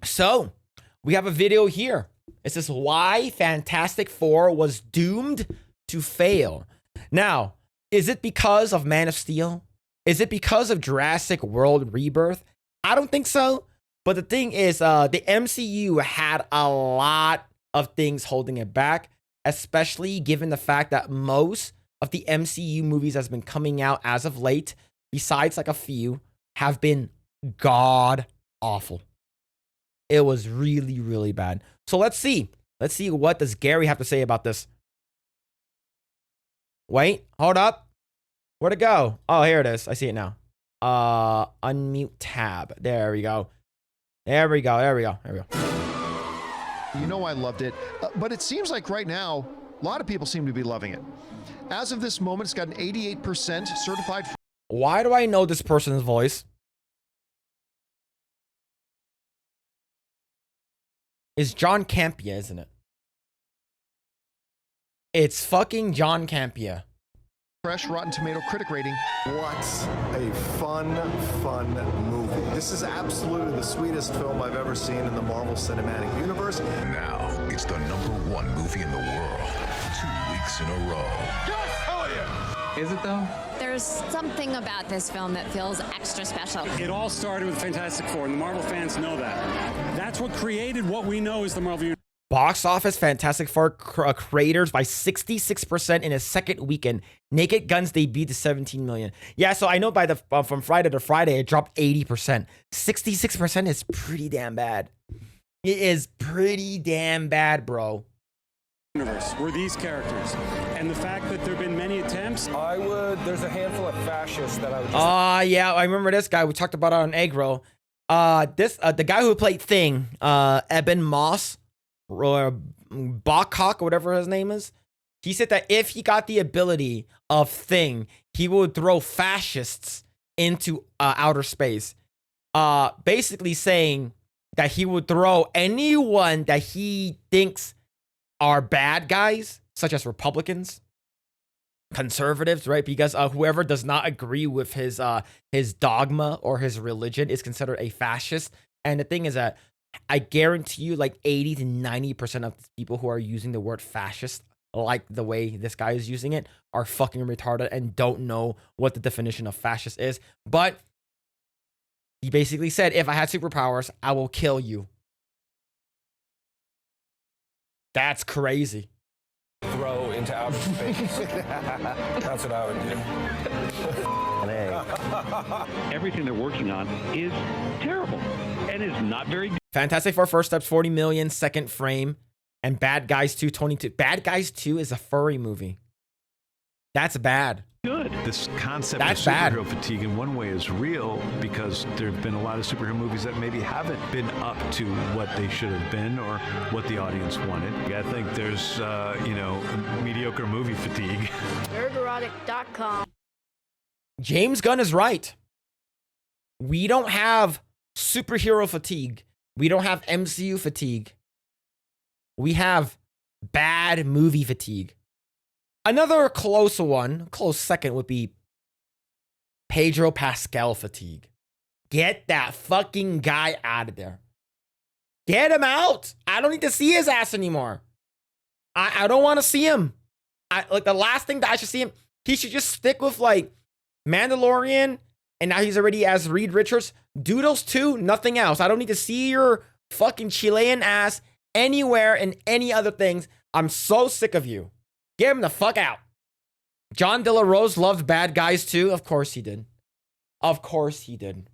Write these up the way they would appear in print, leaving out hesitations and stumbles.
So we have a video here. It says why Fantastic Four was doomed to fail. Now, is it because of Man of Steel? Is it because of Jurassic World Rebirth? I don't think so. But the thing is, the MCU had a lot of things holding it back, especially given the fact that most of the MCU movies that's been coming out as of late, besides like a few, have been god awful. It was really, really bad. So let's see. Let's see what does Gary have to say about this. Wait, hold up. Where'd it go? Oh, here it is. I see it now. Unmute tab. There we go. There we go. There we go. There we go. You know I loved it, but it seems like right now, a lot of people seem to be loving it. As of this moment, it's got an 88% certified. Why do I know this person's voice? It's John Campia, isn't it? It's fucking John Campia. Fresh Rotten Tomato critic rating. What a fun movie. This is absolutely the sweetest film I've ever seen in the Marvel Cinematic Universe. Now, it's the #1 movie in the world. 2 weeks in a row. Is it though? There's something about this film that feels extra special. It all started with Fantastic Four, and the Marvel fans know that. That's what created what we know as the Marvel Universe. Box office Fantastic Four creators by 66% in its second weekend. Naked Guns debuted to 17 million. Yeah, so I know by the from Friday to Friday, it dropped 80%. 66% is pretty damn bad. It is pretty damn bad, bro. Universe were these characters, and the fact that there have been many attempts. There's a handful of fascists that I would just... Yeah, I remember this guy. We talked about it on Egg Roll. The guy who played Thing, Eben Moss, or Bachcock, or whatever his name is, he said that if he got the ability of Thing, he would throw fascists into outer space. Basically saying that he would throw anyone that he thinks are bad guys, such as Republicans, conservatives, right? Because whoever does not agree with his dogma or his religion is considered a fascist. And the thing is that I guarantee you, like 80 to 90% of people who are using the word fascist, like the way this guy is using it, are fucking retarded and don't know what the definition of fascist is. But he basically said, if I had superpowers, I will kill you. That's crazy. throw into outer space. That's what I would do. Everything they're working on is terrible and is not very good. Fantastic Four First Steps, 40 million, second frame. And Bad Guys 2, 22. Bad Guys 2 is a furry movie. That's bad. Good. This concept That's of superhero fatigue in one way is real because there have been a lot of superhero movies that maybe haven't been up to what they should have been or what the audience wanted. I think there's, mediocre movie fatigue. Nerdrotic.com. James Gunn is right. We don't have superhero fatigue. We don't have MCU fatigue. We have bad movie fatigue. Another close second would be Pedro Pascal fatigue. Get that fucking guy out of there. Get him out. I don't need to see his ass anymore. I don't want to see him. The last thing that I should see him, he should just stick with like Mandalorian, and now he's already as Reed Richards. Do those two, nothing else. I don't need to see your fucking Chilean ass anywhere in any other things. I'm so sick of you. Get him the fuck out. John De La Rose loved Bad Guys too. Of course he did. Of course he did.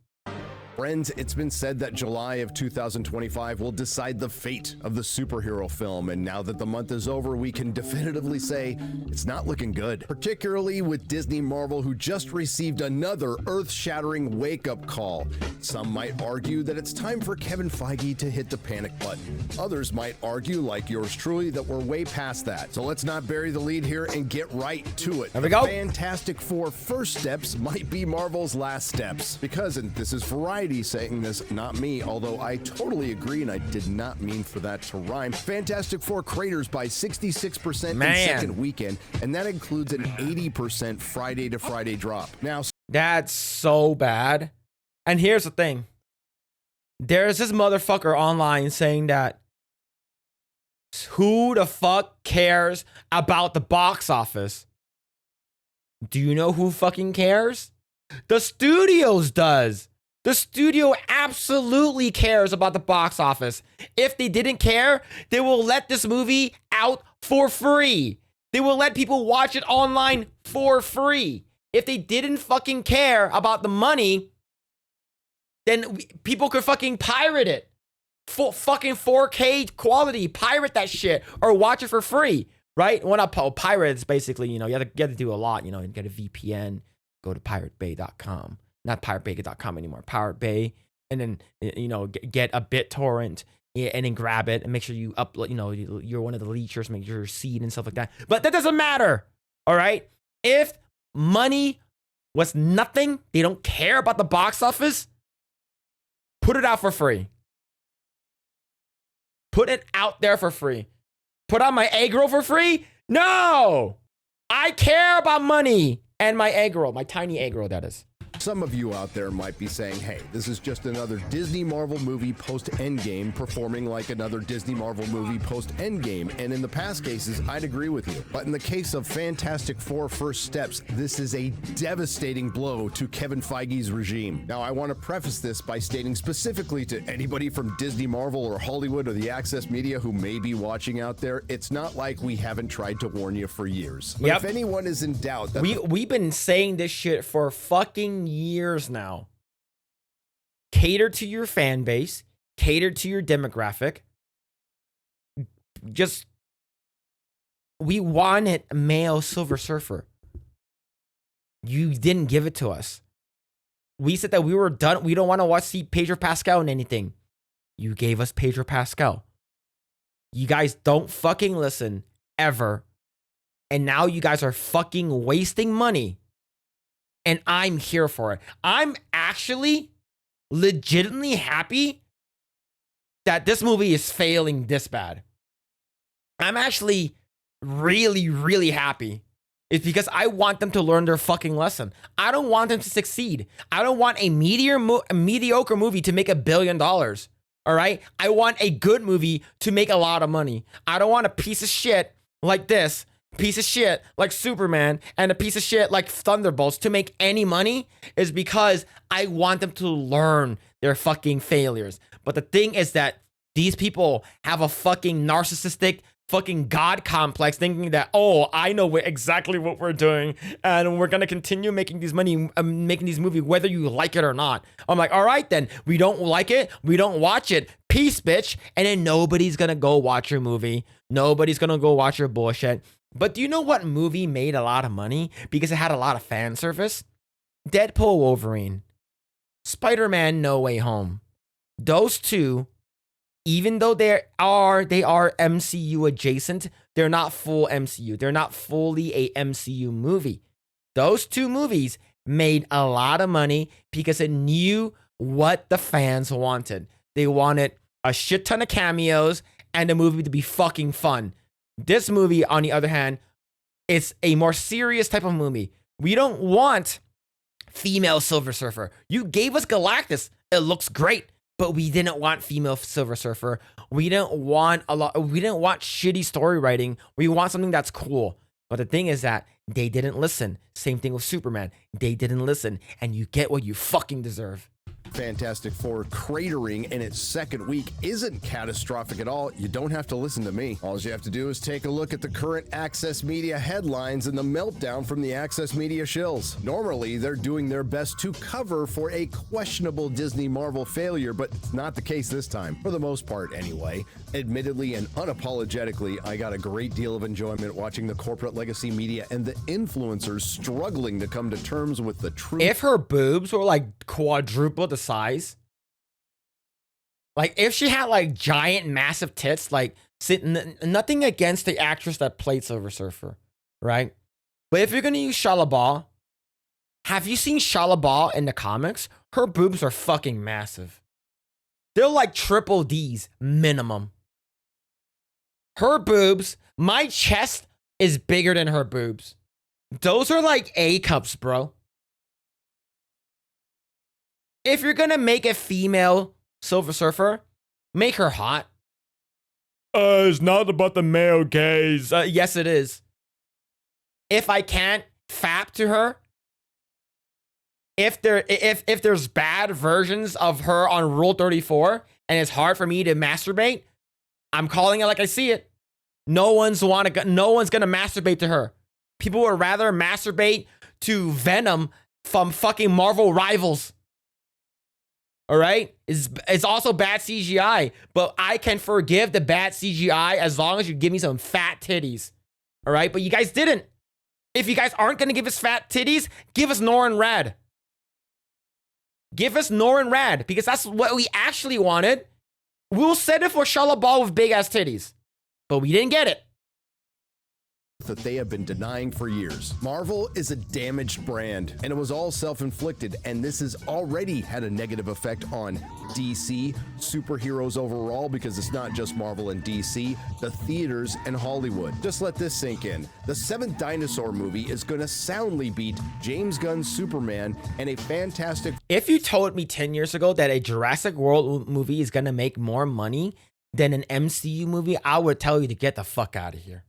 Friends, it's been said that July of 2025 will decide the fate of the superhero film, and now that the month is over, we can definitively say it's not looking good. Particularly with Disney Marvel, who just received another earth-shattering wake-up call. Some might argue that it's time for Kevin Feige to hit the panic button. Others might argue, like yours truly, that we're way past that. So let's not bury the lead here and get right to it. There we go. Fantastic Four First Steps might be Marvel's last steps. Because, and this is Variety saying this, not me, although I totally agree and I did not mean for that to rhyme. Fantastic Four craters by 66% in second weekend, and that includes an 80% Friday to Friday drop. Now, that's so bad. And here's the thing. There's this motherfucker online saying that who the fuck cares about the box office? Do you know who fucking cares? The studios does. The studio absolutely cares about the box office. If they didn't care, they will let this movie out for free. They will let people watch it online for free. If they didn't fucking care about the money, then people could fucking pirate it. Fucking 4K quality, pirate that shit or watch it for free, right? When I pirate, it's basically, you have to do a lot, you get a VPN, go to piratebay.com. Not piratebay.com anymore, Pirate Bay, and then, get a BitTorrent and then grab it and make sure you upload, you're one of the leechers, make sure your seed and stuff like that. But that doesn't matter, all right? If money was nothing, they don't care about the box office, put it out for free. Put it out there for free. Put out my egg roll for free? No! I care about money and my egg roll, my tiny egg roll, that is. Some of you out there might be saying, hey, this is just another Disney Marvel movie post-Endgame performing like another Disney Marvel movie post-Endgame. And in the past cases, I'd agree with you. But in the case of Fantastic Four First Steps, this is a devastating blow to Kevin Feige's regime. Now, I want to preface this by stating specifically to anybody from Disney Marvel or Hollywood or the Access Media who may be watching out there, it's not like we haven't tried to warn you for years. But if anyone is in doubt that we've been saying this shit for fucking years now. Cater to your fan base, cater to your demographic. We wanted a male Silver Surfer. You didn't give it to us. We said that we were done. We don't want to see Pedro Pascal in anything. You gave us Pedro Pascal. You guys don't fucking listen ever. And now you guys are fucking wasting money. And I'm here for it. I'm actually legitimately happy that this movie is failing this bad. I'm actually really, really happy. It's because I want them to learn their fucking lesson. I don't want them to succeed. I don't want a mediocre movie to make $1 billion. All right? I want a good movie to make a lot of money. I don't want a piece of shit like this, piece of shit like Superman, and a piece of shit like Thunderbolts to make any money. Is because I want them to learn their fucking failures. But the thing is that these people have a fucking narcissistic fucking God complex, thinking that, oh, I know exactly what we're doing, and we're gonna continue making these movies whether you like it or not. I'm like, all right then, we don't like it, we don't watch it, peace, bitch. And then nobody's gonna go watch your movie, nobody's gonna go watch your bullshit. But do you know what movie made a lot of money because it had a lot of fan service? Deadpool Wolverine, Spider-Man No Way Home. Those two, even though they are MCU adjacent, they're not full MCU. They're not fully a MCU movie. Those two movies made a lot of money because it knew what the fans wanted. They wanted a shit ton of cameos and the movie to be fucking fun. This movie, on the other hand, is a more serious type of movie. We don't want female Silver Surfer. You gave us Galactus. It looks great. But we didn't want female Silver Surfer. We didn't want shitty story writing. We want something that's cool. But the thing is that they didn't listen. Same thing with Superman. They didn't listen. And you get what you fucking deserve. Fantastic Four cratering in its second week isn't catastrophic at all, you don't have to listen to me. All you have to do is take a look at the current Access Media headlines and the meltdown from the Access Media shills. Normally, they're doing their best to cover for a questionable Disney Marvel failure, but it's not the case this time, for the most part anyway. Admittedly and unapologetically, I got a great deal of enjoyment watching the corporate legacy media and the influencers struggling to come to terms with the truth. If her boobs were like quadruple the size, like if she had like giant massive tits, like nothing against the actress that played Silver Surfer, right? But if you're gonna use Shia LaBeouf, have you seen Shia LaBeouf in the comics? Her boobs are fucking massive. They're like triple D's minimum. Her boobs, my chest is bigger than her boobs. Those are like A cups, bro. If you're gonna make a female Silver Surfer, make her hot. It's not about the male gaze. Yes, it is. If I can't fap to her, if there's bad versions of her on Rule 34 and it's hard for me to masturbate, I'm calling it like I see it. No one's gonna masturbate to her. People would rather masturbate to Venom from fucking Marvel Rivals. All right? It's also bad CGI, but I can forgive the bad CGI as long as you give me some fat titties. All right? But you guys didn't. If you guys aren't going to give us fat titties, give us Norrin Rad. Give us Norrin Rad, because that's what we actually wanted. We'll settle for Shia LaBeouf with big-ass titties, but we didn't get it. That they have been denying for years. Marvel is a damaged brand, and it was all self-inflicted, and this has already had a negative effect on DC, superheroes overall, because it's not just Marvel and DC, the theaters and Hollywood. Just let this sink in. The 7th Dinosaur movie is going to soundly beat James Gunn's Superman and a fantastic... If you told me 10 years ago that a Jurassic World movie is going to make more money than an MCU movie, I would tell you to get the fuck out of here.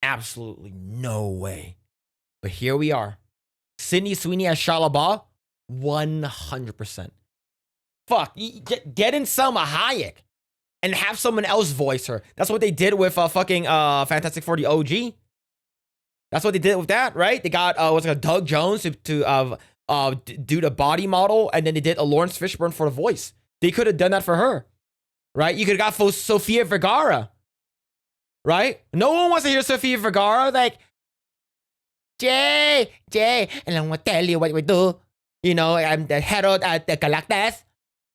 Absolutely no way. But here we are. Sydney Sweeney as Shia LaBeouf, 100%. Fuck, get in Selma Hayek and have someone else voice her. That's what they did with fucking Fantastic Four, the OG. That's what they did with that, right? They got Doug Jones to do the body model, and then they did a Lawrence Fishburne for the voice. They could have done that for her, right? You could have got Sofia Vergara. Right? No one wants to hear Sofia Vergara like, Jay, and I'm going to tell you what we do. You know, I'm the hero at the Galactus,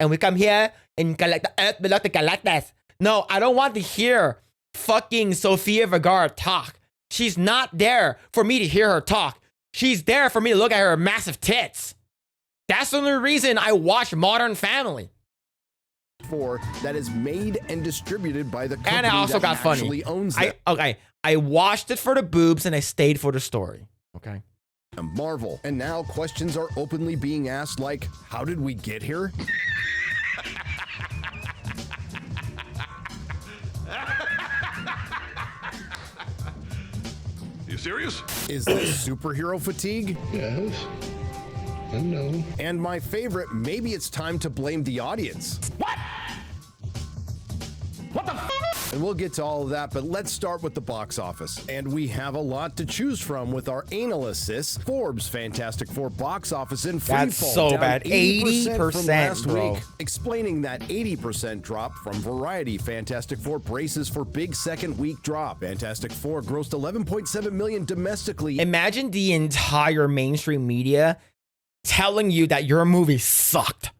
and we come here and collect the Earth below the Galactus. No, I don't want to hear fucking Sofia Vergara talk. She's not there for me to hear her talk. She's there for me to look at her massive tits. That's the only reason I watch Modern Family. That is made and distributed by the company and I also that got actually funny. owns them. I watched it for the boobs and I stayed for the story. Okay. Marvel. And now questions are openly being asked like, how did we get here? You serious? Is this superhero fatigue? Yes. I know. And my favorite, maybe it's time to blame the audience. What? What the f? And we'll get to all of that, but let's start with the box office. And we have a lot to choose from with our analysis. Forbes Fantastic Four box office in free fall. That's so down bad. 80% from last bro. week. Explaining that 80% drop from Variety. Fantastic Four braces for big second week drop. Fantastic Four grossed $11.7 million domestically. Imagine the entire mainstream media telling you that your movie sucked.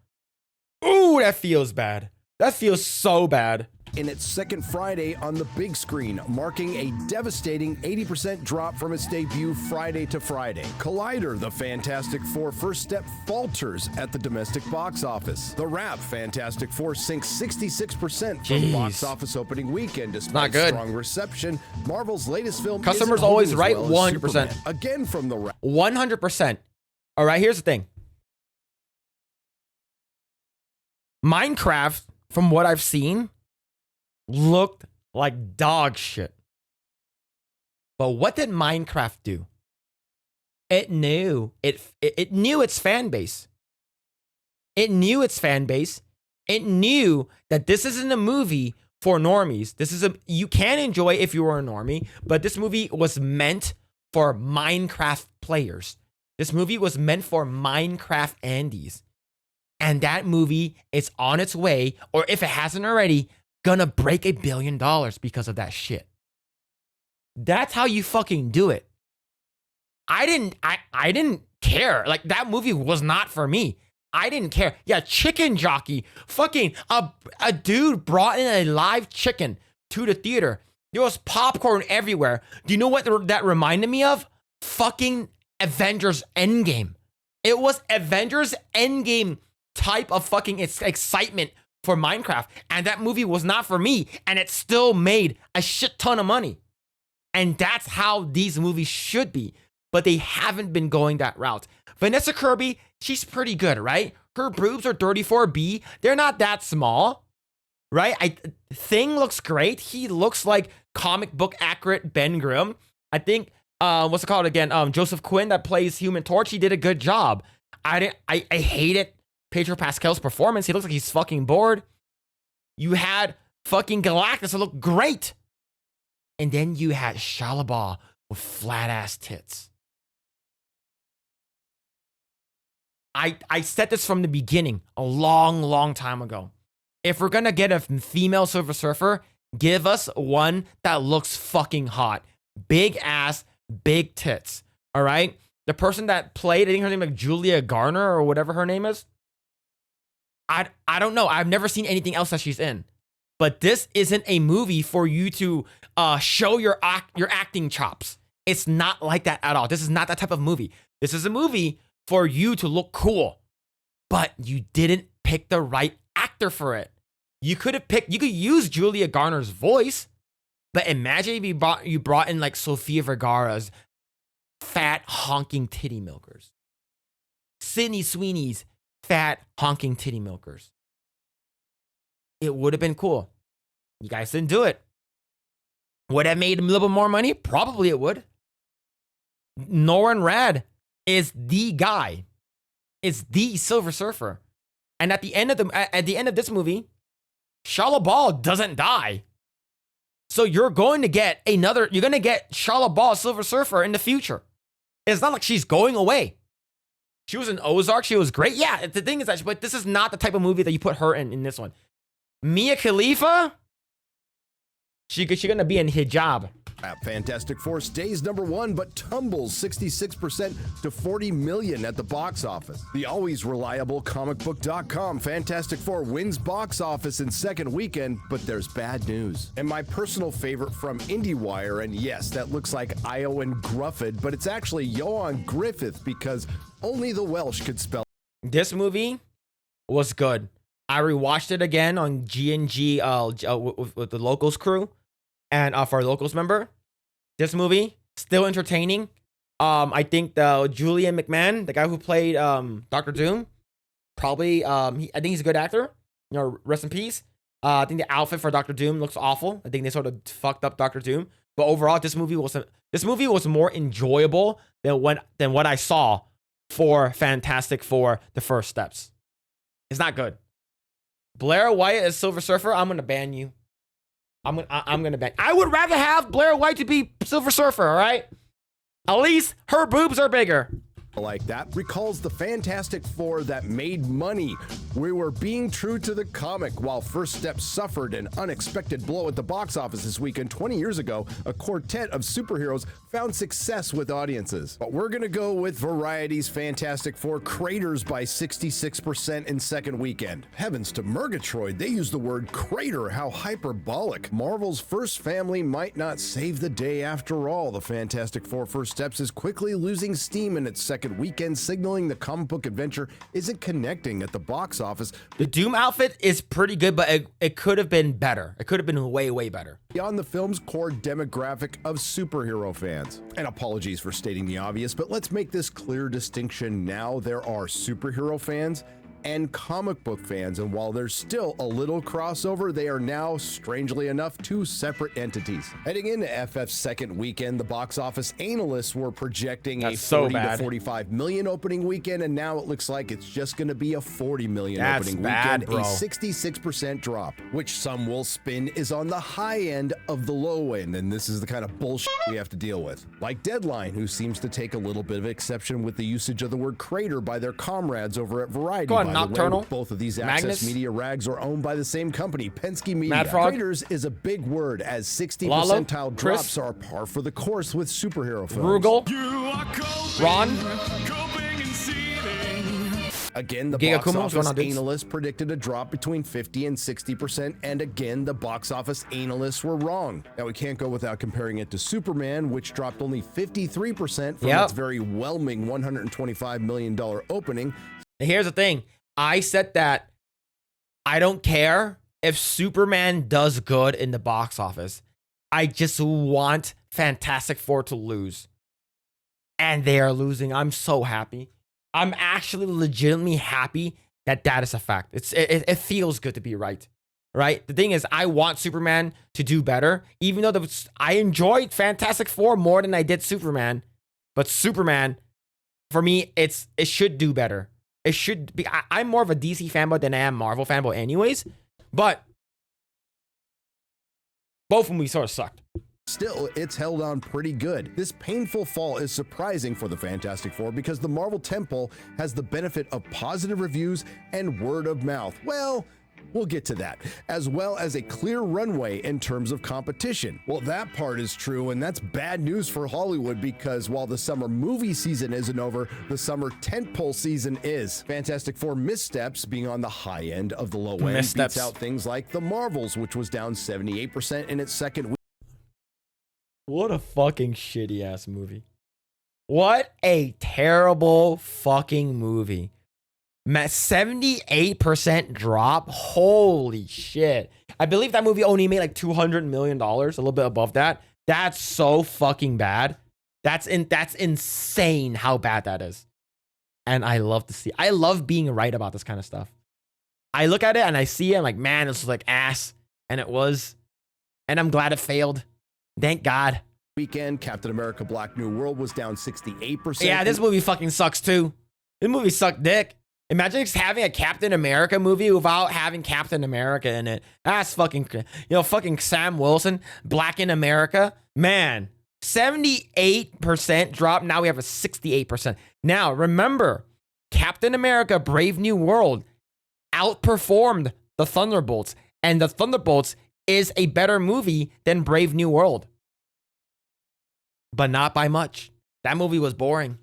Ooh, that feels bad. That feels so bad. In its second Friday on the big screen, marking a devastating 80% drop from its debut Friday to Friday. Collider, the Fantastic Four first step, falters at the domestic box office. The Wrap, Fantastic Four sinks 66% from box office opening weekend despite strong reception. Marvel's latest film Customers always right, 100%. Superman. Again from the Wrap. 100%. All right, here's the thing. Minecraft, from what I've seen, looked like dog shit. But what did Minecraft do? It knew its fan base. It knew its fan base. It knew that this isn't a movie for normies. You can enjoy if you were a normie, but this movie was meant for Minecraft players. This movie was meant for Minecraft Andes. And that movie is on its way, or if it hasn't already, gonna break $1 billion because of that shit. That's how you fucking do it. I didn't care. Like, that movie was not for me. I didn't care. Yeah, Chicken Jockey. Fucking a dude brought in a live chicken to the theater. There was popcorn everywhere. Do you know what that reminded me of? Fucking Avengers Endgame. It was Avengers Endgame type of fucking excitement for Minecraft. And that movie was not for me. And it still made a shit ton of money. And that's how these movies should be. But they haven't been going that route. Vanessa Kirby, she's pretty good, right? her boobs are 34B. They're not that small, right? Thing looks great. He looks like comic book accurate Ben Grimm. I think, what's it called again? Joseph Quinn that plays Human Torch. He did a good job. I hated Pedro Pascal's performance. He looks like he's fucking bored. You had fucking Galactus that looked great. And then you had Shia LaBeouf with flat ass tits. I said this from the beginning, a long time ago. If we're gonna get a female Silver Surfer, give us one that looks fucking hot. Big ass, big tits. All right? The person that played, I think her name like Julia Garner or whatever her name is. I don't know. I've never seen anything else that she's in. But this isn't a movie for you to show your acting chops. It's not like that at all. This is not that type of movie. This is a movie for you to look cool. But you didn't pick the right actor for it. You could use Julia Garner's voice, but imagine if you brought in like Sofia Vergara's fat honking titty milkers. Sydney Sweeney's fat honking titty milkers. It would have been cool. You guys didn't do it. Would have made him a little bit more money? Probably it would. Norrin Rad is the guy. Is the Silver Surfer. And at the end of this movie, Shia LaBeouf doesn't die. So you're going to get Shia LaBeouf Silver Surfer in the future. It's not like she's going away. She was in Ozark. She was great. Yeah, the thing is that, but this is not the type of movie that you put her in this one. Mia Khalifa, she's gonna be in hijab. Fantastic Four stays #1, but tumbles 66% to 40 million at the box office. The always reliable comicbook.com Fantastic Four wins box office in second weekend, but there's bad news. And my personal favorite from IndieWire, and yes, that looks like Iowan Grufford, but it's actually Johan Griffith because only the Welsh could spell. This movie was good. I rewatched it again on G&G with the Locals crew. And for our Locals member, this movie, still entertaining. I think the Julian McMahon, the guy who played Dr. Doom, probably, I think he's a good actor. You know, rest in peace. I think the outfit for Dr. Doom looks awful. I think they sort of fucked up Dr. Doom. But overall, this movie was more enjoyable than what I saw for Fantastic Four: The First Steps. It's not good. Blair White as Silver Surfer, I'm gonna ban you. I'm gonna ban. I would rather have Blair White to be Silver Surfer, all right? At least her boobs are bigger. Like that recalls the Fantastic Four that made money. We were being true to the comic. While First Step suffered an unexpected blow at the box office this weekend, 20 years ago, a quartet of superheroes found success with audiences. But we're gonna go with Variety's Fantastic Four craters by 66% in second weekend. Heavens to Murgatroyd, they use the word crater. How hyperbolic. Marvel's first family might not save the day after all. The Fantastic Four First Steps is quickly losing steam in its second weekend, signaling the comic book adventure isn't connecting at the box office. The Doom outfit is pretty good, but it could have been better. It could have been way better. Beyond the film's core demographic of superhero fans. And apologies for stating the obvious, but let's make this clear distinction now. There are superhero fans and comic book fans, and while there's still a little crossover, they are now, strangely enough, two separate entities. Heading into FF's second weekend, the box office analysts were projecting a 40 to 45 million opening weekend, and now it looks like it's just going to be a 40 million opening weekend, bro. A 66% drop, which some will spin is on the high end of the low end, and this is the kind of bullshit we have to deal with. Like Deadline, who seems to take a little bit of exception with the usage of the word crater by their comrades over at Variety. Go on, Nocturnal. Both of these Magnus. Access Media rags are owned by the same company, Penske Media. Mad Frog. Craters is a big word, as 60 Lalo, percentile Chris. drops are par for the course with superhero films. Rugal. Ron. Again, the Giga box Kumo, what's going office on, dudes? analysts predicted a drop between 50 and 60%, and again, the box office analysts were wrong. Now, we can't go without comparing it to Superman, which dropped only 53% from its very whelming $125 million opening. Here's the thing. I said that I don't care if Superman does good in the box office. I just want Fantastic Four to lose. And they are losing. I'm so happy. I'm actually legitimately happy that is a fact. It feels good to be right. Right? The thing is, I want Superman to do better, even though I enjoyed Fantastic Four more than I did Superman. But Superman, for me, it should do better. It should be. I'm more of a DC fanboy than I am Marvel fanboy, anyways. But both of them sort of sucked. Still, it's held on pretty good. This painful fall is surprising for the Fantastic Four because the Marvel temple has the benefit of positive reviews and word of mouth. Well, we'll get to that, as well as a clear runway in terms of competition. Well, that part is true, and that's bad news for Hollywood because while the summer movie season isn't over, the summer tentpole season is. Fantastic Four missteps, being on the high end of the low end, beats out things like The Marvels, which was down 78% in its second week. What a fucking shitty ass movie. What a terrible fucking movie. 78% drop. Holy shit. I believe that movie only made like $200 million, a little bit above that. That's so fucking bad. That's insane how bad that is. And I love being right about this kind of stuff. I look at it and I see it, I'm like, man, this was like ass. And it was. And I'm glad it failed. Thank God. Weekend, Captain America Black New World was down 68%. Yeah, this movie fucking sucks too. This movie sucked dick. Imagine just having a Captain America movie without having Captain America in it. That's fucking, fucking Sam Wilson, Black in America. Man, 78% drop. Now we have a 68%. Now, remember, Captain America Brave New World outperformed the Thunderbolts. And the Thunderbolts is a better movie than Brave New World. But not by much. That movie was boring.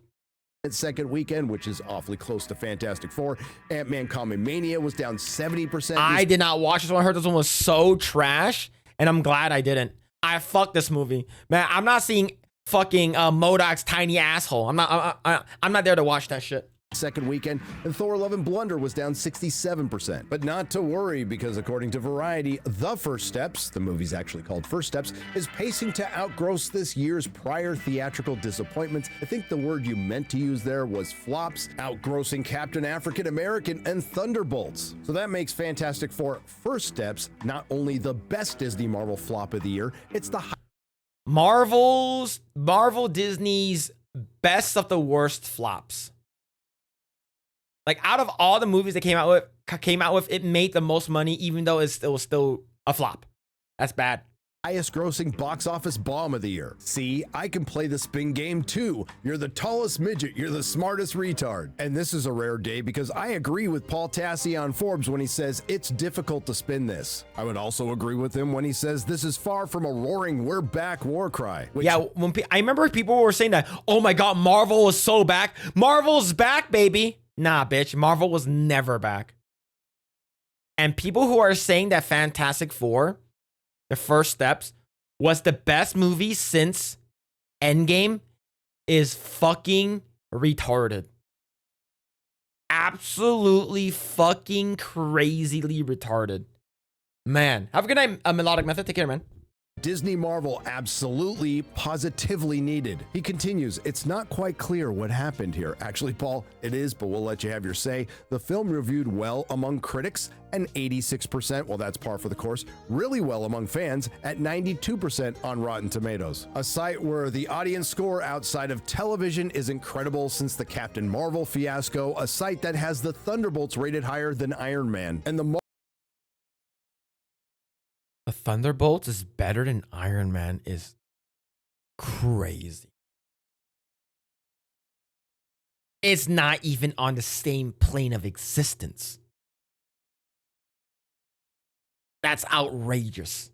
Its second weekend, which is awfully close to Fantastic Four, Ant-Man Quantumania was down 70%. I did not watch this one. I heard this one was so trash, and I'm glad I didn't. I fucked this movie. Man, I'm not seeing fucking MODOK's tiny asshole. I'm not there to watch that shit. Second weekend, and Thor Love and Blunder was down 67%. But not to worry, because according to Variety, The First Steps, the movie's actually called First Steps, is pacing to outgross this year's prior theatrical disappointments. I think the word you meant to use there was flops, outgrossing Captain African American and Thunderbolts. So that makes Fantastic Four First Steps not only the best Disney Marvel flop of the year, it's the Marvel Disney's best of the worst flops. Like, out of all the movies they came out with, it made the most money, even though it was still a flop. That's bad. Highest grossing box office bomb of the year. See, I can play the spin game too. You're the tallest midget. You're the smartest retard. And this is a rare day because I agree with Paul Tassi on Forbes when he says it's difficult to spin this. I would also agree with him when he says this is far from a roaring "we're back" war cry. Yeah, when I remember people were saying that, oh my God, Marvel is so back. Marvel's back, baby. Nah, bitch. Marvel was never back. And people who are saying that Fantastic Four, The First Steps, was the best movie since Endgame is fucking retarded. Absolutely fucking crazily retarded. Man, have a good night, Melodic Method. Take care, man. Disney Marvel absolutely, positively needed. He continues, it's not quite clear what happened here. Actually, Paul, it is, but we'll let you have your say. The film reviewed well among critics, and 86%, well, that's par for the course, really well among fans at 92% on Rotten Tomatoes. A site where the audience score outside of television is incredible since the Captain Marvel fiasco, a site that has the Thunderbolts rated higher than Iron Man, and the Thunderbolts is better than Iron Man is crazy. It's not even on the same plane of existence. That's outrageous.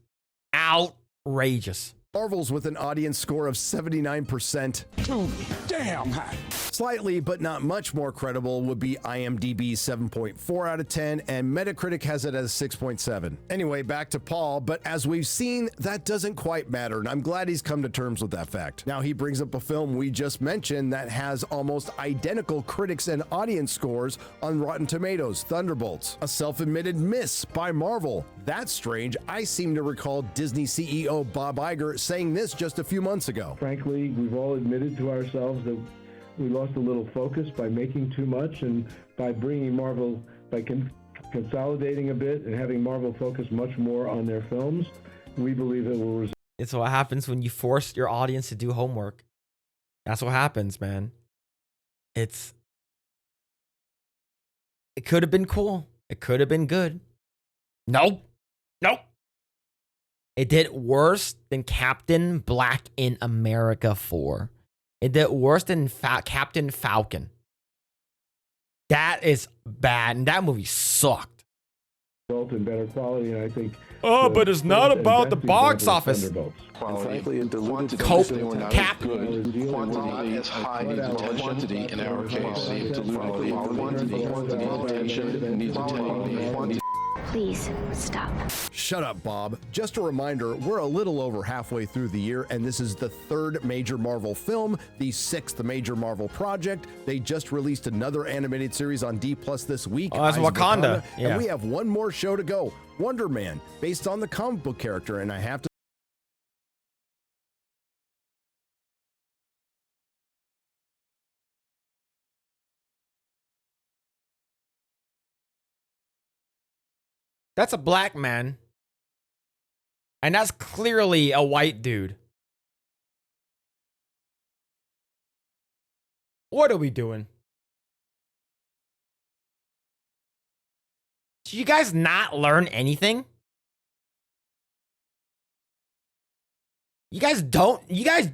Outrageous. Marvels with an audience score of 79%. Too damn high. Slightly, but not much more credible would be IMDb's 7.4 out of 10, and Metacritic has it as 6.7. Anyway, back to Paul, but as we've seen, that doesn't quite matter, and I'm glad he's come to terms with that fact. Now he brings up a film we just mentioned that has almost identical critics and audience scores on Rotten Tomatoes, Thunderbolts, a self-admitted miss by Marvel. That's strange. I seem to recall Disney CEO Bob Iger saying this just a few months ago. Frankly, we've all admitted to ourselves that we lost a little focus by making too much and by bringing Marvel by consolidating a bit and having Marvel focus much more on their films, we believe it will result. It's what happens when you force your audience to do homework. That's what happens, man. It could have been cool. It could have been good. Nope. It did worse than Captain Black in America 4. It did worse than Captain Falcon. That is bad. And that movie sucked. In better quality, and I think. Oh, but it's not about the box office. And frankly, it diluted Cope, Cap. Quantity not as high as quantity in our case. It diluted quantity, attention, needs attention. Please stop. Shut up, Bob. Just a reminder, we're a little over halfway through the year, and this is the third major Marvel film, the sixth major Marvel project. They just released another animated series on D+ this week. Oh, that's Wakanda. Yeah. And we have one more show to go, Wonder Man, based on the comic book character, and I have to That's a black man. And that's clearly a white dude. What are we doing? Do you guys not learn anything? You guys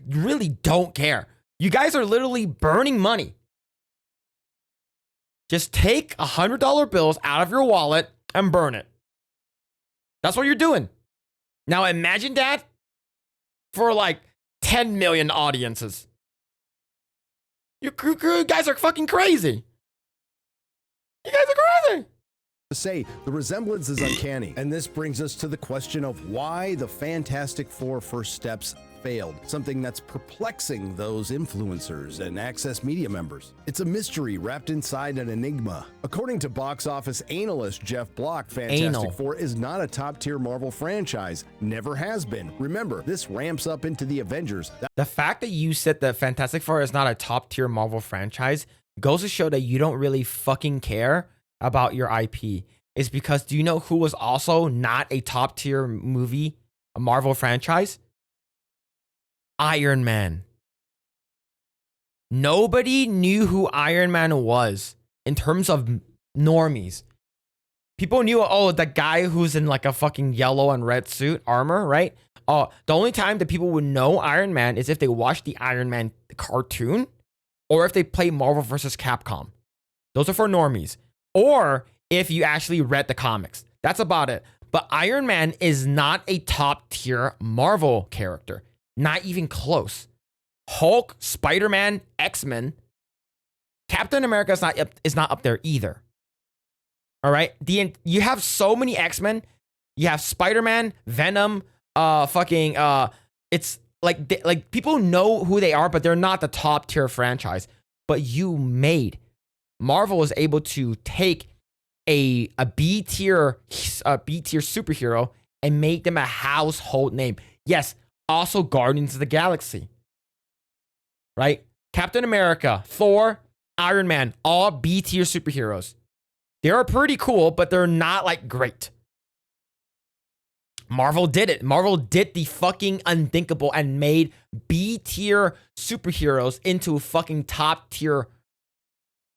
really don't care. You guys are literally burning money. Just take $100 bills out of your wallet and burn it. That's what you're doing. Now imagine that for like 10 million audiences. You guys are fucking crazy. You guys are crazy. Say the resemblance is uncanny, and this brings us to the question of why the Fantastic Four First Steps failed, something that's perplexing those influencers and Access Media members. It's a mystery wrapped inside an enigma. According to box office analyst Jeff Block, Fantastic Four is not a top-tier Marvel franchise, never has been. Remember, this ramps up into the Avengers. The fact that you said that Fantastic Four is not a top-tier Marvel franchise goes to show that you don't really fucking care about your IP. Is because, do you know who was also not a top-tier movie, a Marvel franchise? Iron Man. Nobody knew who Iron Man was in terms of normies. People knew, oh, the guy who's in like a fucking yellow and red suit armor, right? Oh, the only time that people would know Iron Man is if they watch the Iron Man cartoon or if they play Marvel vs. Capcom. Those are for normies. Or if you actually read the comics. That's about it. But Iron Man is not a top tier Marvel character. Not even close. Hulk, Spider-Man, X-Men, Captain America is not up there either. All right? You have so many X-Men. You have Spider-Man, Venom, it's like people know who they are, but they're not the top tier franchise. But Marvel was able to take a B tier superhero and make them a household name. Yes, also Guardians of the Galaxy. Right? Captain America, Thor, Iron Man, all B tier superheroes. They're pretty cool, but they're not like great. Marvel did it. Marvel did the fucking unthinkable and made B tier superheroes into fucking top tier.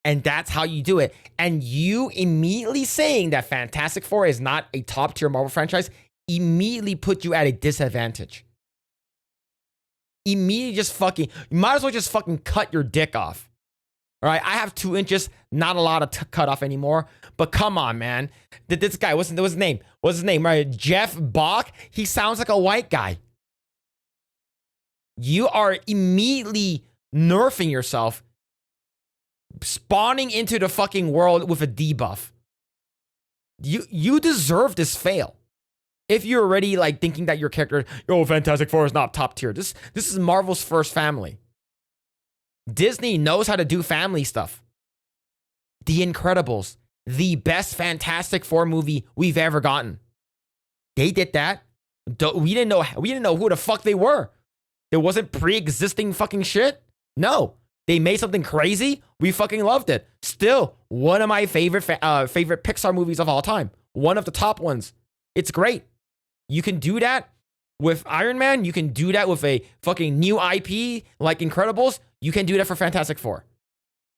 And that's how you do it. And you immediately saying that Fantastic Four is not a top tier Marvel franchise immediately put you at a disadvantage. Immediately you might as well just fucking cut your dick off. All right, I have 2 inches, not a lot to cut off anymore. But come on, man. This guy, what's his name? What's his name? Right, Jeff Bach. He sounds like a white guy. You are immediately nerfing yourself, spawning into the fucking world with a debuff. You deserve this fail. If you're already like thinking that your character, Fantastic Four is not top tier. This is Marvel's first family. Disney knows how to do family stuff. The Incredibles, the best Fantastic Four movie we've ever gotten. They did that. We didn't know who the fuck they were. There wasn't pre-existing fucking shit. No, They made something crazy. We fucking loved it. Still, one of my favorite Pixar movies of all time. One of the top ones. It's great. You can do that with Iron Man. You can do that with a fucking new IP like Incredibles. You can do that for Fantastic Four.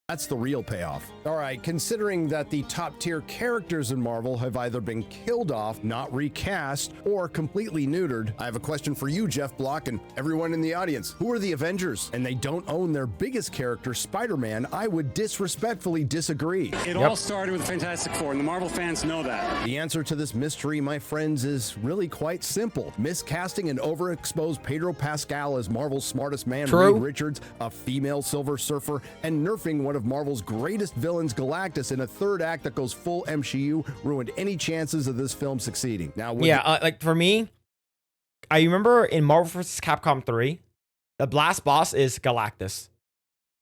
That's the real payoff. All right, considering that the top tier characters in Marvel have either been killed off, not recast, or completely neutered, I have a question for you, Jeff Block, and everyone in the audience. Who are the Avengers? And they don't own their biggest character, Spider-Man. I would disrespectfully disagree. It all started with Fantastic Four, and the Marvel fans know that. The answer to this mystery, my friends, is really quite simple. Miscasting an overexposed Pedro Pascal as Marvel's smartest man, Reed Richards, a female Silver Surfer, and nerfing one of Marvel's greatest villains, Galactus, in a third act that goes full MCU ruined any chances of this film succeeding. Now, like for me, I remember in Marvel vs. Capcom 3, the last boss is Galactus.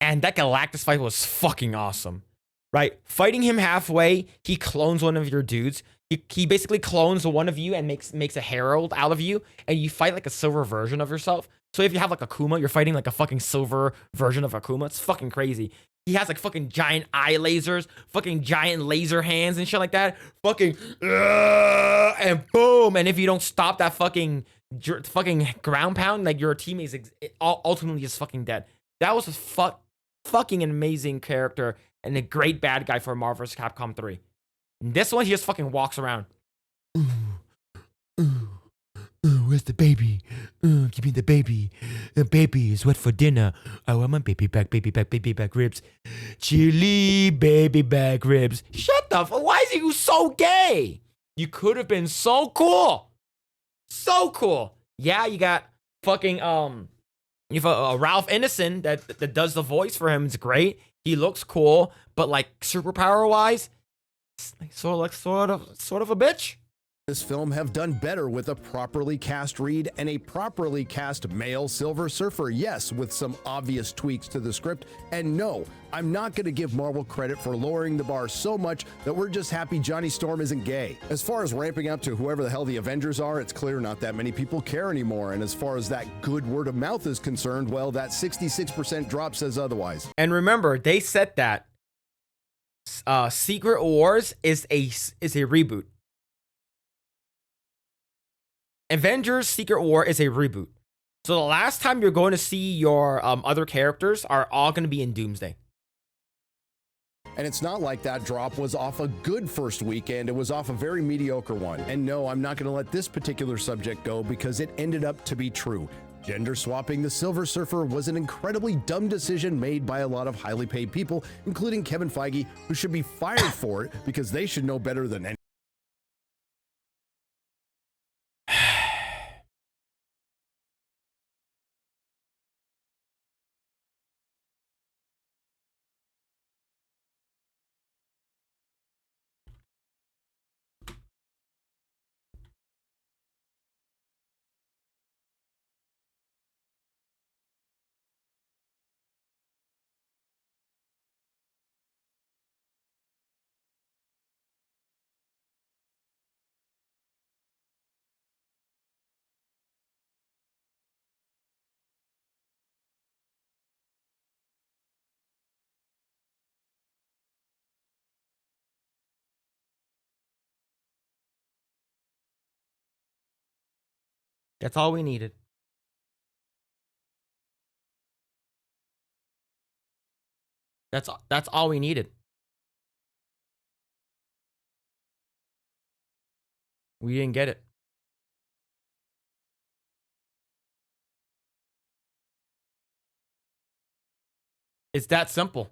And that Galactus fight was fucking awesome, right? Fighting him halfway, he clones one of your dudes. He basically clones one of you and makes a herald out of you, and you fight like a silver version of yourself. So if you have like Akuma, you're fighting like a fucking silver version of Akuma. It's fucking crazy. He has like fucking giant eye lasers, fucking giant laser hands and shit like that. Fucking and boom. And if you don't stop that fucking ground pound, like your teammate is ultimately just fucking dead. That was a fucking amazing character and a great bad guy for Marvel vs. Capcom 3. And this one, he just fucking walks around. Where's the baby? Give me the baby. The baby is wet for dinner. I want my baby back ribs. Chili baby back ribs. Shut the fuck. Why is he so gay? You could have been so cool. So cool. Yeah, you got fucking, you have Ralph Ineson that does the voice for him. It's great. He looks cool, but like superpower wise, sort of a bitch. This film have done better with a properly cast Reed and a properly cast male Silver Surfer, yes, with some obvious tweaks to the script. And no, I'm not going to give Marvel credit for lowering the bar so much that we're just happy Johnny Storm isn't gay. As far as ramping up to whoever the hell the Avengers are, it's clear not that many people care anymore. And as far as that good word of mouth is concerned, well, that 66% drop says otherwise. And remember, they said that Secret Wars is a reboot. Avengers Secret War is a reboot. So the last time you're going to see your other characters are all going to be in Doomsday. And it's not like that drop was off a good first weekend. It was off a very mediocre one. And no, I'm not going to let this particular subject go because it ended up to be true. Gender swapping the Silver Surfer was an incredibly dumb decision made by a lot of highly paid people, including Kevin Feige, who should be fired for it because they should know better than anyone. That's all we needed. That's all we needed. We didn't get it. It's that simple.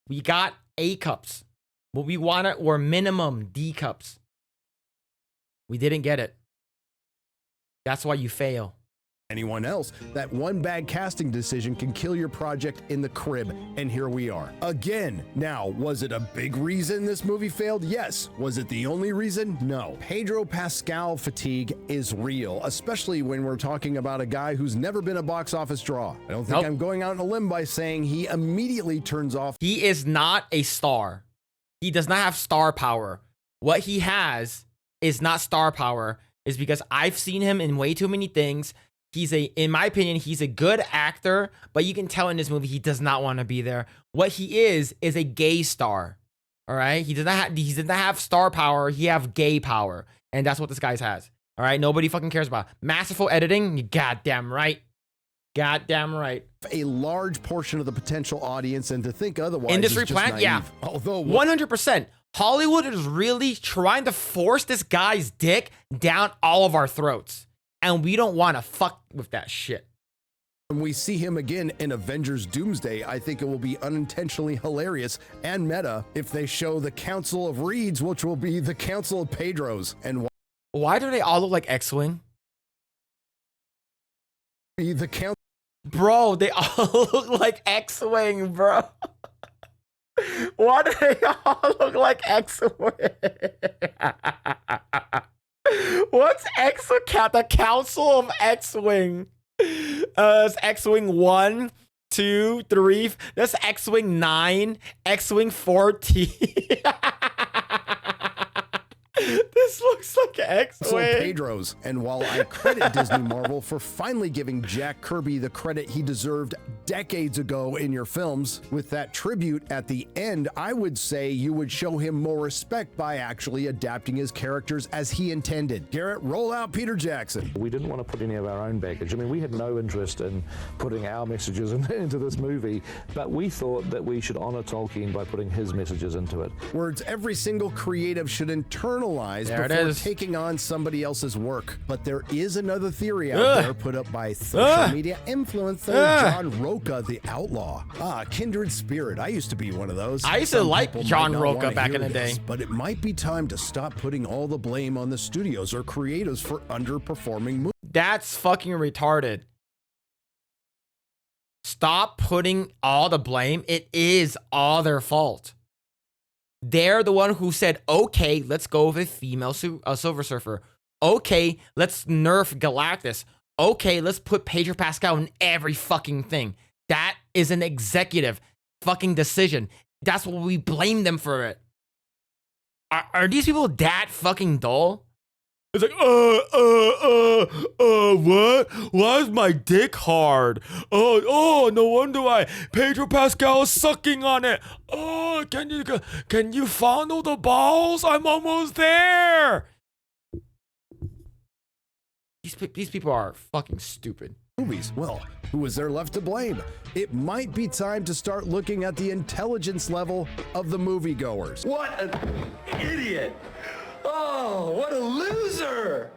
We got A cups. What we wanted were minimum D cups. We didn't get it. That's why you fail. Anyone else, that one bad casting decision can kill your project in the crib, and here we are. Again, now, was it a big reason this movie failed? Yes. Was it the only reason? No. Pedro Pascal fatigue is real, especially when we're talking about a guy who's never been a box office draw. I don't think I'm going out on a limb by saying he immediately turns off. He is not a star. He does not have star power. What he has is not star power. Is because I've seen him in way too many things. in my opinion, he's a good actor, but you can tell in this movie he does not want to be there. What he is a gay star. All right, he does not have star power. He have gay power, and that's what this guy has. All right, nobody fucking cares about masterful editing. You goddamn right. Goddamn right. A large portion of the potential audience, and to think otherwise Industry is just plant, naive. yeah. Although 100%. Hollywood is really trying to force this guy's dick down all of our throats. And we don't want to fuck with that shit. when we see him again in Avengers Doomsday, I think it will be unintentionally hilarious and meta if they show the Council of Reeds, which will be the Council of Pedros. And why do they all look like X-Wing? The council, bro, they all look like X-Wing, bro. Why do they all look like X-Wing? What's X-Wing? The Council of X-Wing. It's X-Wing 1, 2, 3. That's X-Wing 9, X-Wing 14. This looks like X-Wing. Pedros. And while I credit Disney Marvel for finally giving Jack Kirby the credit he deserved decades ago in your films, with that tribute at the end, I would say you would show him more respect by actually adapting his characters as he intended. Garrett, roll out Peter Jackson. We didn't want to put any of our own baggage. I mean, we had no interest in putting our messages into this movie, but we thought that we should honor Tolkien by putting his messages into it. Words every single creative should internalize there before taking on somebody else's work. But there is another theory out there put up by social media influencer John Roca, the Outlaw. Kindred spirit. I used to be one of those. I used to like John Roca back in the day. But it might be time to stop putting all the blame on the studios or creators for underperforming movies. That's fucking retarded. Stop putting all the blame. It is all their fault. They're the one who said, okay, let's go with a female Silver Surfer. Okay, let's nerf Galactus. Okay, let's put Pedro Pascal in every fucking thing. That is an executive fucking decision. That's what we blame them for it. Are these people that fucking dull? It's like, what? Why is my dick hard? Oh, no wonder Pedro Pascal is sucking on it. Oh, can you fondle the balls? I'm almost there. These people are fucking stupid. Movies. Well, who is there left to blame? It might be time to start looking at the intelligence level of the moviegoers. What an idiot! Oh, what a loser!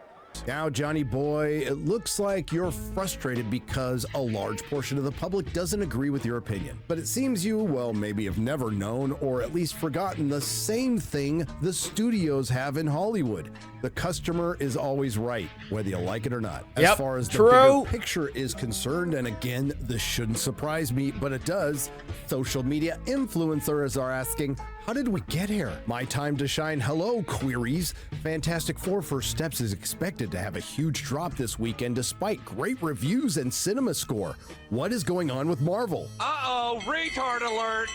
Now, Johnny boy, it looks like you're frustrated because a large portion of the public doesn't agree with your opinion. But it seems you, well, maybe have never known or at least forgotten the same thing the studios have in Hollywood. The customer is always right, whether you like it or not. As far as the bigger picture is concerned, and again, this shouldn't surprise me, but it does, social media influencers are asking, how did we get here? My time to shine. Hello, queries. Fantastic Four First Steps is expected to have a huge drop this weekend despite great reviews and cinema score. What is going on with Marvel? Uh-oh, retard alert!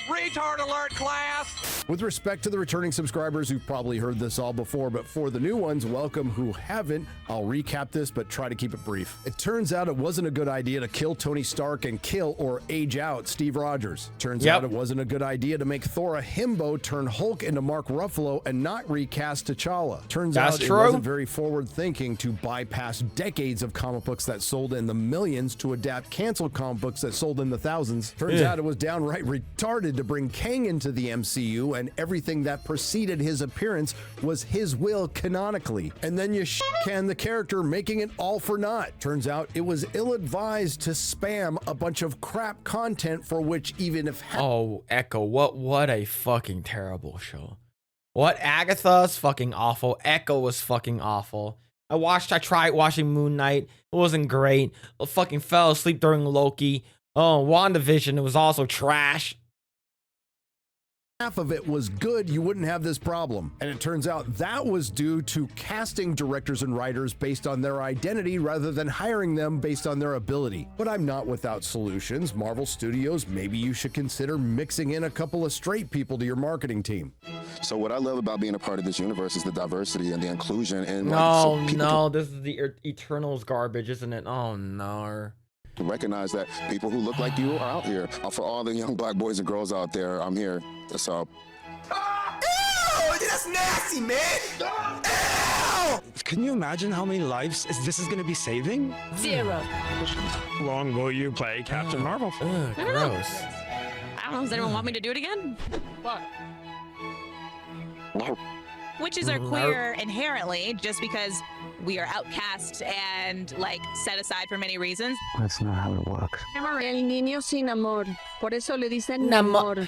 Retard alert, class! With respect to the returning subscribers who've probably heard this all before, but for the new ones, welcome who haven't, I'll recap this, but try to keep it brief. It turns out it wasn't a good idea to kill Tony Stark and kill or age out Steve Rogers. Turns out it wasn't a good idea to make Thor a himbo, turn Hulk into Mark Ruffalo, and not recast T'Challa. Turns out it wasn't very forward thinking to bypass decades of comic books that sold in the millions to adapt canceled comic books that sold in the thousands. Turns out it was downright retarded to bring Kang into the MCU, and everything that preceded his appearance was his will canonically. And then you can the character, making it all for naught. Turns out it was ill-advised to spam a bunch of crap content for which even if Echo, what a fucking terrible show. What? Agatha's fucking awful. Echo was fucking awful. I tried watching Moon Knight. It wasn't great. I fucking fell asleep during Loki. Oh, WandaVision, it was also trash. half of it was good, you wouldn't have this problem. And it turns out that was due to casting directors and writers based on their identity rather than hiring them based on their ability. But I'm not without solutions. Marvel Studios, maybe you should consider mixing in a couple of straight people to your marketing team. So what I love about being a part of this universe is the diversity and the inclusion. And no, this is the Eternals garbage, isn't it? Oh no. To recognize that people who look like you are out here. For all the young black boys and girls out there, I'm here. That's all. Ew, that's nasty, man. Ew! Can you imagine how many lives this is going to be saving? 0. How long will you play Captain Marvel for? Ugh, gross. I don't know. Does anyone want me to do it again? What? No. Witches are queer inherently, just because we are outcast and like set aside for many reasons. That's not how it works. El niño sin amor. Por eso le dicen Namor.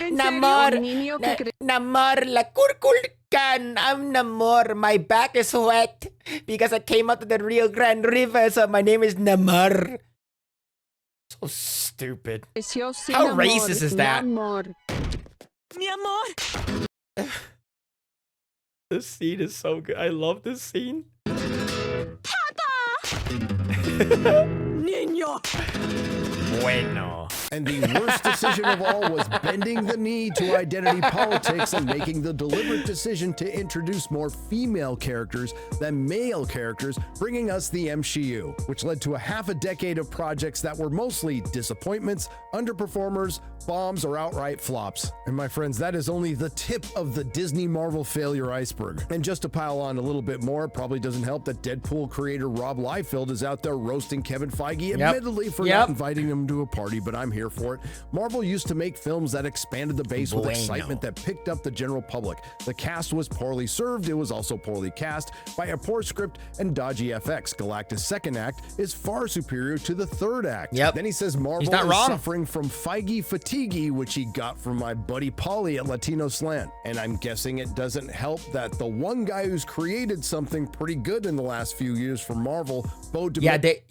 Namor, la kurkulkan. I'm Namor. My back is wet because I came out of the Rio Grande River, so my name is Namor. So stupid. How racist is that? Mi amor. This scene is so good. I love this scene. Papa! Niño. Bueno. And the worst decision of all was bending the knee to identity politics and making the deliberate decision to introduce more female characters than male characters, bringing us the MCU, which led to a half a decade of projects that were mostly disappointments, underperformers, bombs, or outright flops. And my friends, that is only the tip of the Disney Marvel failure iceberg. And just to pile on a little bit more, it probably doesn't help that Deadpool creator Rob Liefeld is out there roasting Kevin Feige, admittedly for not inviting him to a party, but I'm here for it. Marvel used to make films that expanded the base with excitement that picked up the general public. The cast was poorly served, it was also poorly cast by a poor script and dodgy FX. Galactus' second act is far superior to the third act. Then he says Marvel is suffering from Feige fatigue, which he got from my buddy Paulie at Latino Slant. And I'm guessing it doesn't help that the one guy who's created something pretty good in the last few years for Marvel, Bo They did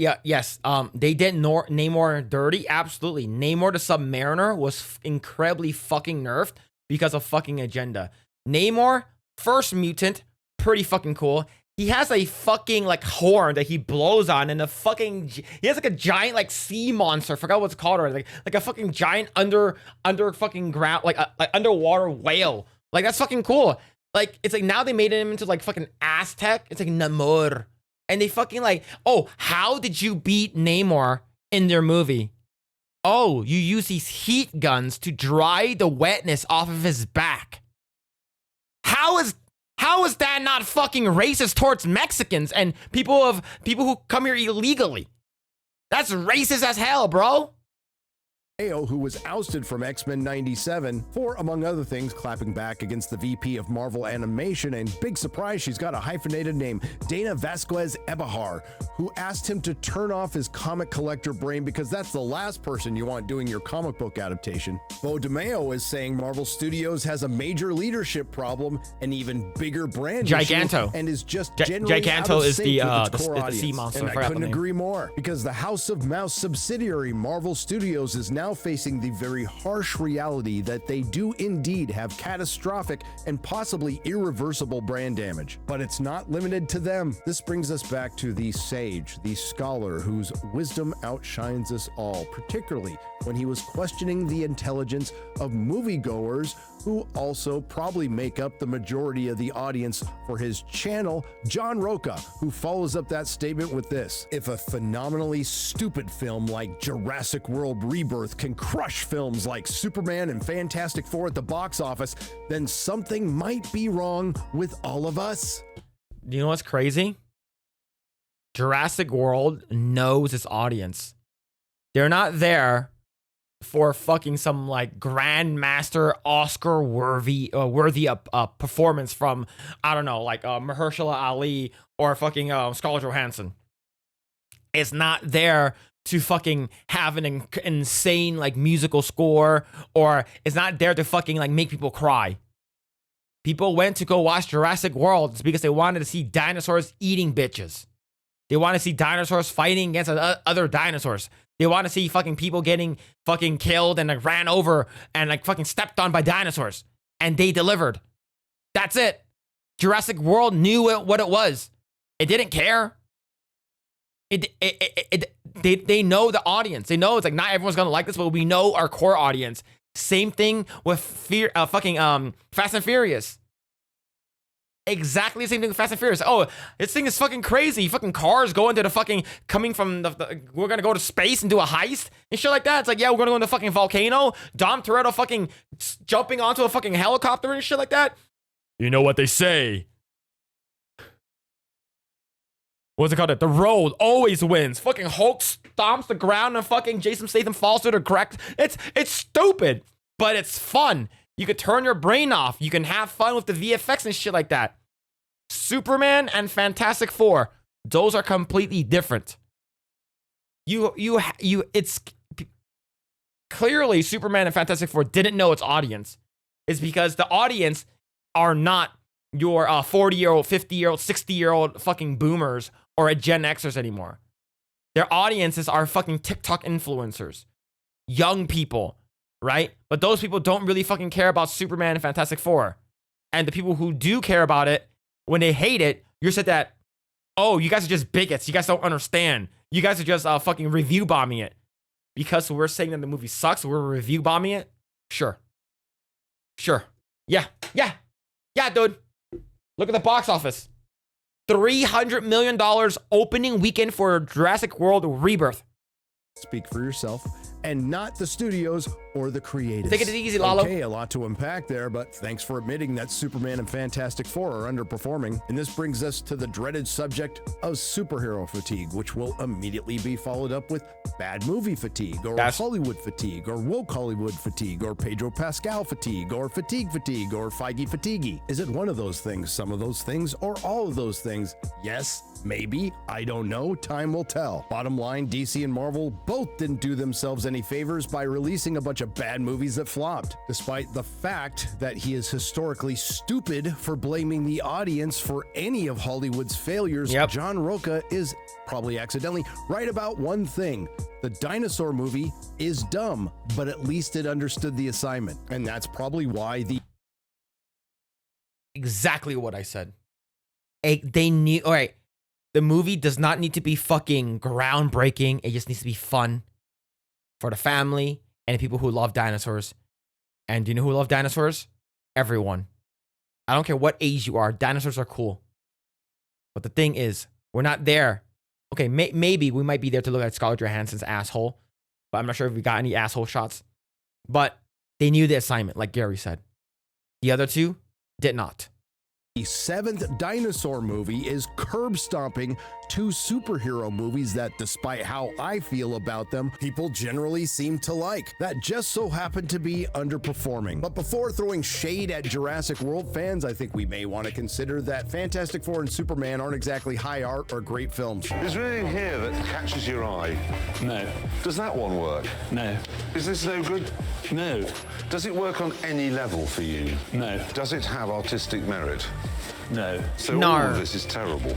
Namor dirty. Absolutely. Namor the Submariner was incredibly fucking nerfed because of fucking agenda. Namor, first mutant, pretty fucking cool. He has a fucking like horn that he blows on, and he has like a giant like sea monster. Forgot what it's called already. Like a fucking giant under fucking ground like underwater whale. Like that's fucking cool. Like it's like now they made him into like fucking Aztec. It's like Namor, and they fucking like, oh, how did you beat Namor in their movie? Oh, you use these heat guns to dry the wetness off of his back. How is that not fucking racist towards Mexicans and people who come here illegally? That's racist as hell, bro. Who was ousted from X-Men 97 for, among other things, clapping back against the VP of Marvel Animation, and big surprise, she's got a hyphenated name, Dana Vasquez Ebahar, who asked him to turn off his comic collector brain because that's the last person you want doing your comic book adaptation. Bo DeMeo is saying Marvel Studios has a major leadership problem, an even bigger brand Giganto, issue, and is just generally Giganto out of is sync with its core the sea monster. And I couldn't agree more, because the House of Mouse subsidiary Marvel Studios is now facing the very harsh reality that they do indeed have catastrophic and possibly irreversible brand damage. But it's not limited to them. This brings us back to the sage, the scholar whose wisdom outshines us all, particularly when he was questioning the intelligence of moviegoers who also probably make up the majority of the audience for his channel, John Roca, who follows up that statement with this: if a phenomenally stupid film like Jurassic World Rebirth can crush films like Superman and Fantastic Four at the box office, then something might be wrong with all of us. You know what's crazy? Jurassic World knows its audience. They're not there for fucking some like grandmaster Oscar worthy performance from, I don't know, like Mahershala Ali or fucking Scarlett Johansson. It's not there to fucking have an insane like musical score, or it's not there to fucking like make people cry. People went to go watch Jurassic World because they wanted to see dinosaurs eating bitches. They want to see dinosaurs fighting against other dinosaurs. They want to see fucking people getting fucking killed and like ran over and like fucking stepped on by dinosaurs. and they delivered. That's it. Jurassic World knew what it was. It didn't care. They know the audience. They know it's like not everyone's gonna like this, but we know our core audience. Same thing with Fast and Furious. Exactly the same thing with Fast and Furious. Oh, this thing is fucking crazy. Fucking cars going to the fucking coming from we're gonna go to space and do a heist and shit like that. It's like, yeah, we're gonna go in the fucking volcano. Dom Toretto fucking jumping onto a fucking helicopter and shit like that. You know what they say. What's it called? The road always wins. Fucking Hulk stomps the ground and fucking Jason Statham falls through the crack. It's stupid, but it's fun. You could turn your brain off. You can have fun with the VFX and shit like that. Superman and Fantastic Four, those are completely different. It's clearly Superman and Fantastic Four didn't know its audience. It's because the audience are not your 40-year-old, 50-year-old, 60-year-old fucking boomers or a Gen Xers anymore. Their audiences are fucking TikTok influencers, young people, right? But those people don't really fucking care about Superman and Fantastic Four. And the people who do care about it, when they hate it, you're said that, oh, you guys are just bigots. You guys don't understand. You guys are just fucking review bombing it. Because we're saying that the movie sucks, we're review bombing it? Sure. Yeah, dude. Look at the box office. $300 million opening weekend for Jurassic World Rebirth. Speak for yourself, and not the studios or the creators. Take it easy, Lalo. Okay, a lot to unpack there, but thanks for admitting that Superman and Fantastic Four are underperforming. And this brings us to the dreaded subject of superhero fatigue, which will immediately be followed up with bad movie fatigue, or Hollywood fatigue, or woke Hollywood fatigue, or Pedro Pascal fatigue, or fatigue, or Feige fatigue. Is it one of those things, some of those things, or all of those things? Yes, maybe, I don't know, time will tell. Bottom line, DC and Marvel both didn't do themselves any favors by releasing a bunch of bad movies that flopped, despite the fact that he is historically stupid for blaming the audience for any of Hollywood's failures. John Roca is probably accidentally right about one thing. The Dinosaur movie is dumb, but at least it understood the assignment. And that's probably why Exactly what I said. They knew, all right, the movie does not need to be fucking groundbreaking. It just needs to be fun for the family and the people who love dinosaurs. And do you know who love dinosaurs? Everyone. I don't care what age you are. Dinosaurs are cool. But the thing is, we're not there. Okay, maybe we might be there to look at Scarlett Johansson's asshole. But I'm not sure if we got any asshole shots. But they knew the assignment, like Gary said. The other two did not. The seventh Dinosaur movie is curb stomping two superhero movies that, despite how I feel about them, people generally seem to like, that just so happen to be underperforming. But before throwing shade at Jurassic World fans, I think we may want to consider that Fantastic Four and Superman aren't exactly high art or great films. Is there anything here that catches your eye? No. Does that one work? No. Is this no good? No. Does it work on any level for you? No. Does it have artistic merit? No. So all of this is terrible.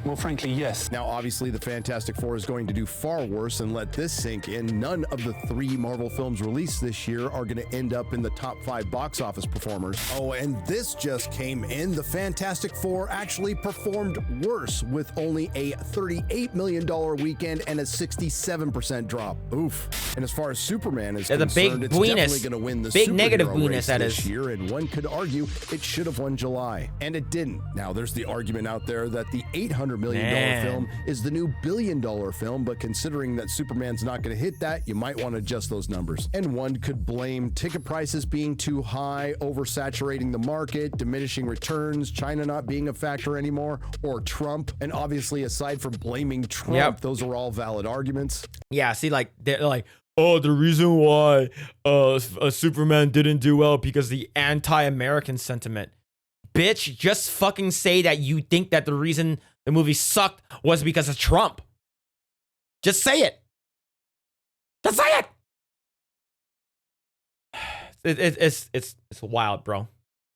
Well, frankly, yes. Now, obviously, the Fantastic Four is going to do far worse, and let this sink in. None of the 3 Marvel films released this year are going to end up in the top 5 box office performers. Oh, and this just came in. The Fantastic Four actually performed worse, with only a $38 million weekend and a 67% drop. Oof. And as far as Superman is concerned, it's definitely going to win the big negative superhero race race this this year, and one could argue it should have won July. And it didn't. Now, there's the argument out there that the $800 million film is the new $1 billion film, but considering that Superman's not going to hit that, you might want to adjust those numbers. And one could blame ticket prices being too high, oversaturating the market, diminishing returns, China not being a factor anymore, or Trump. And obviously, aside from blaming Trump, those are all valid arguments. Yeah, see, like, they're like, oh, the reason why Superman didn't do well because the anti-American sentiment. Bitch, just fucking say that you think that the reason the movie sucked was because of Trump. Just say it. Just say it. It's wild, bro.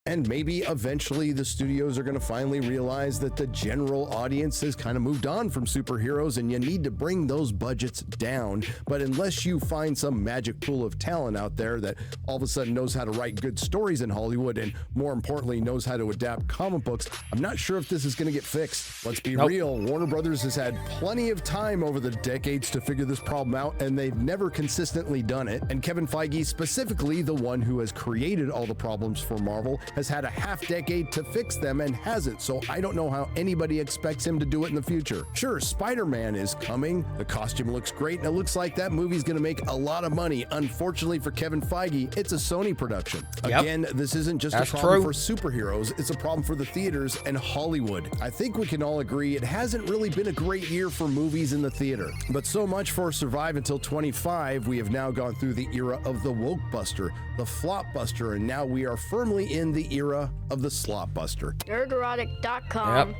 And maybe eventually the studios are going to finally realize that the general audience has kind of moved on from superheroes and you need to bring those budgets down. But unless you find some magic pool of talent out there that all of a sudden knows how to write good stories in Hollywood and more importantly knows how to adapt comic books, I'm not sure if this is going to get fixed. Let's be real. Warner Brothers has had plenty of time over the decades to figure this problem out and they've never consistently done it. And Kevin Feige, specifically the one who has created all the problems for Marvel, has had a half decade to fix them and hasn't, so I don't know how anybody expects him to do it in the future. Sure, Spider-Man is coming, the costume looks great, and it looks like that movie's gonna make a lot of money. Unfortunately for Kevin Feige, it's a Sony production. Again, this isn't just a problem for superheroes, it's a problem for the theaters and Hollywood. I think we can all agree it hasn't really been a great year for movies in the theater. But so much for Survive Until 25, we have now gone through the era of the woke buster, the flop buster, and now we are firmly in the era of the slop buster. Nerdrotic.com.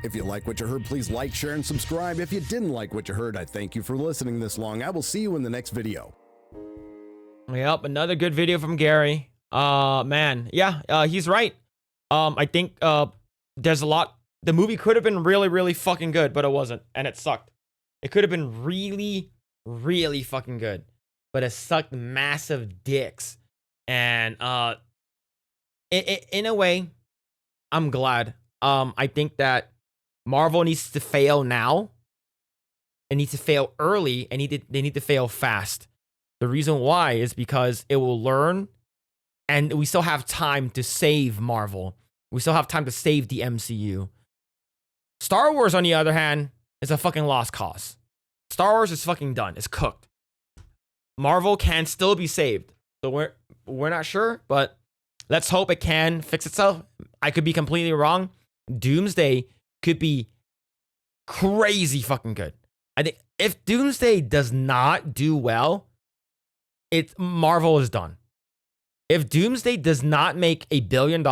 If you like what you heard, please like, share, and subscribe. If you didn't like what you heard, I thank you for listening this long. I will see you in the next video. Yep, another good video from Gary. Man, yeah, he's right. I think there's a lot. The movie could have been really, really fucking good, but it wasn't, and it sucked. It could have been really, really fucking good, but it sucked massive dicks. And in a way, I'm glad. I think that Marvel needs to fail now. It needs to fail early, and they need to fail fast. The reason why is because it will learn, and we still have time to save Marvel. We still have time to save the MCU. Star Wars, on the other hand, is a fucking lost cause. Star Wars is fucking done. It's cooked. Marvel can still be saved. So we're not sure, but let's hope it can fix itself. I could be completely wrong. Doomsday could be crazy fucking good. I think if Doomsday does not do well, Marvel is done. If Doomsday does not make $1 billion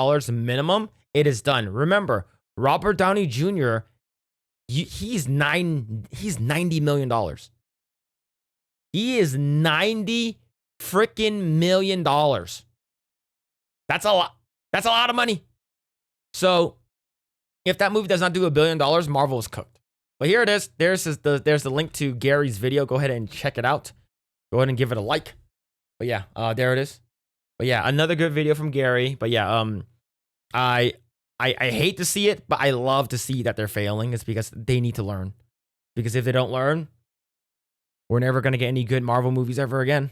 minimum, it is done. Remember, Robert Downey Jr., he's $90 million. He is $90 freaking million. That's a lot. That's a lot of money. So if that movie does not do $1 billion, Marvel is cooked. But here it is. There's the link to Gary's video. Go ahead and check it out. Go ahead and give it a like. But yeah, there it is. But yeah, another good video from Gary. But yeah, I hate to see it, but I love to see that they're failing. It's because they need to learn. Because if they don't learn, we're never going to get any good Marvel movies ever again.